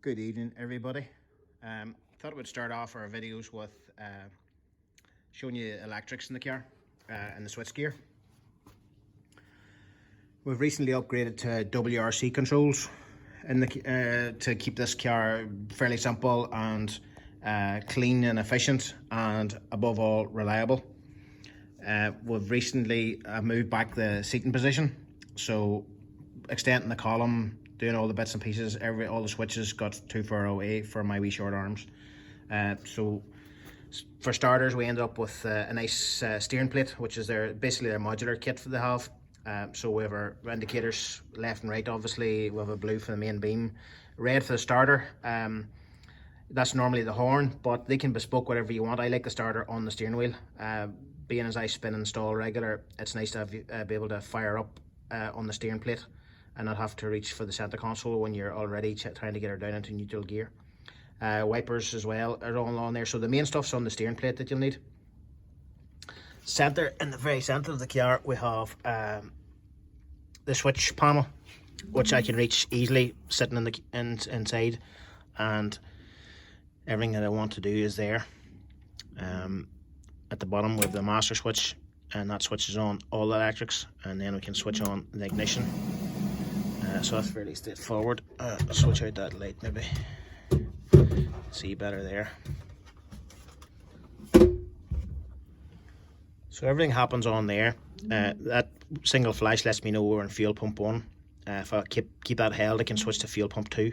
Good evening, everybody. Thought I would start off our videos with showing you electrics in the car and the switchgear. We've recently upgraded to WRC controls in the to keep this car fairly simple and clean and efficient, and above all reliable. We've recently moved back the seating position, so extending the column, doing all the bits and pieces, all the switches got too far away for my wee short arms. So for starters, we ended up with a nice steering plate, which is basically their modular kit that they have. So we have our indicators left and right. Obviously we have a blue for the main beam, red for the starter. That's normally the horn, but they can bespoke whatever you want. I like the starter on the steering wheel. Being as I spin and stall regular, it's nice to have be able to fire up on the steering plate and not have to reach for the center console when you're already trying to get her down into neutral gear. Wipers as well are all on there. So the main stuff's on the steering plate that you'll need. In the very center of the car, we have the switch panel, which I can reach easily sitting inside, and everything that I want to do is there. At the bottom we have the master switch, and that switches on all the electrics, and then we can switch on the ignition. So that's fairly straightforward. Switch out that light, maybe see better there. So everything happens on there. That single flash lets me know we're in fuel pump 1. If I keep that held, I can switch to fuel pump 2.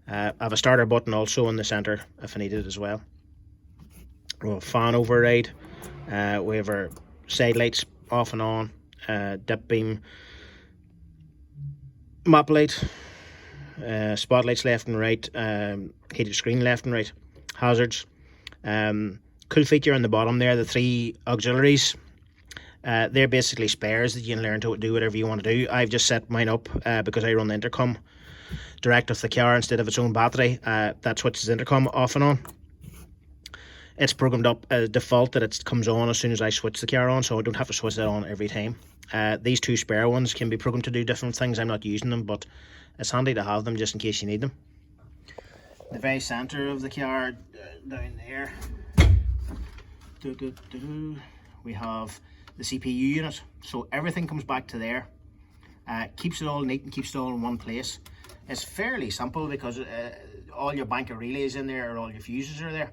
I have a starter button also in the center if I need it as well. We have a fan override. We have our side lights off and on, dip beam, map light, spotlights left and right, heated screen left and right, hazards. Cool feature on the bottom there, the 3 auxiliaries. They're basically spares that you can learn to do whatever you want to do. I've just set mine up because I run the intercom direct off the car instead of its own battery. That switches the intercom off and on. It's programmed up as default that it comes on as soon as I switch the car on, so I don't have to switch it on every time. These 2 spare ones can be programmed to do different things. I'm not using them, but it's handy to have them just in case you need them. The very center of the car, down there, we have the CPU unit. So everything comes back to there. Keeps it all neat and keeps it all in one place. It's fairly simple because all your bank of relays in there, or all your fuses are there.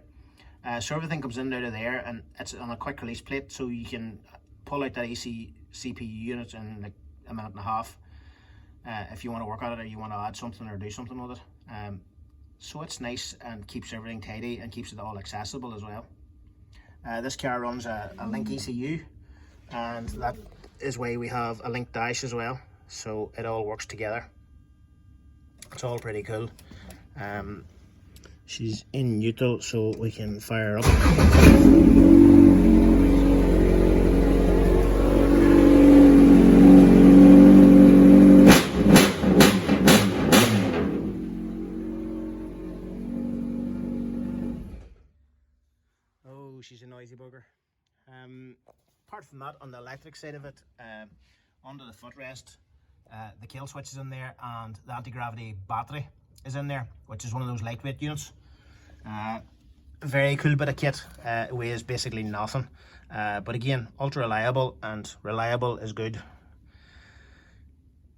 So everything comes in out of there, and it's on a quick release plate, so you can pull out that AC CPU unit in like a minute and a half if you want to work on it, or you want to add something or do something with it. So it's nice and keeps everything tidy and keeps it all accessible as well. This car runs a Link ECU, and that is why we have a Link dash as well, so it all works together. It's all pretty cool. She's in neutral, so we can fire up. Oh, she's a noisy bugger. Apart from that, on the electric side of it, under the footrest, the kill switch is in there, and the anti-gravity battery is in there, which is one of those lightweight units. Very cool bit of kit. It weighs basically nothing, but again, ultra reliable, and reliable is good.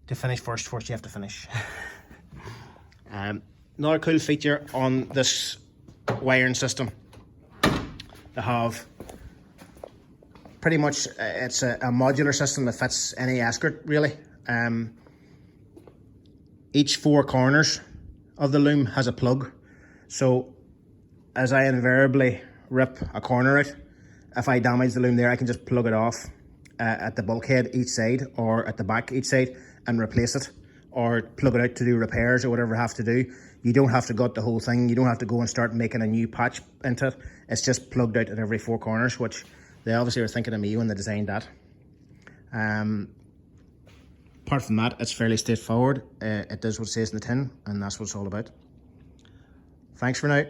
To finish first you have to finish. Another cool feature on this wiring system, they have pretty much, it's a modular system that fits any Escort really. Each 4 corners of the loom has a plug, so as I invariably rip a corner out, if I damage the loom there, I can just plug it off at the bulkhead each side, or at the back each side, and replace it, or plug it out to do repairs or whatever I have to do. You don't have to gut the whole thing. You don't have to go and start making a new patch into it. It's just plugged out at every 4 corners, which they obviously were thinking of me when they designed that. Apart from that, it's fairly straightforward. It does what it says in the tin, and that's what it's all about. Thanks for now.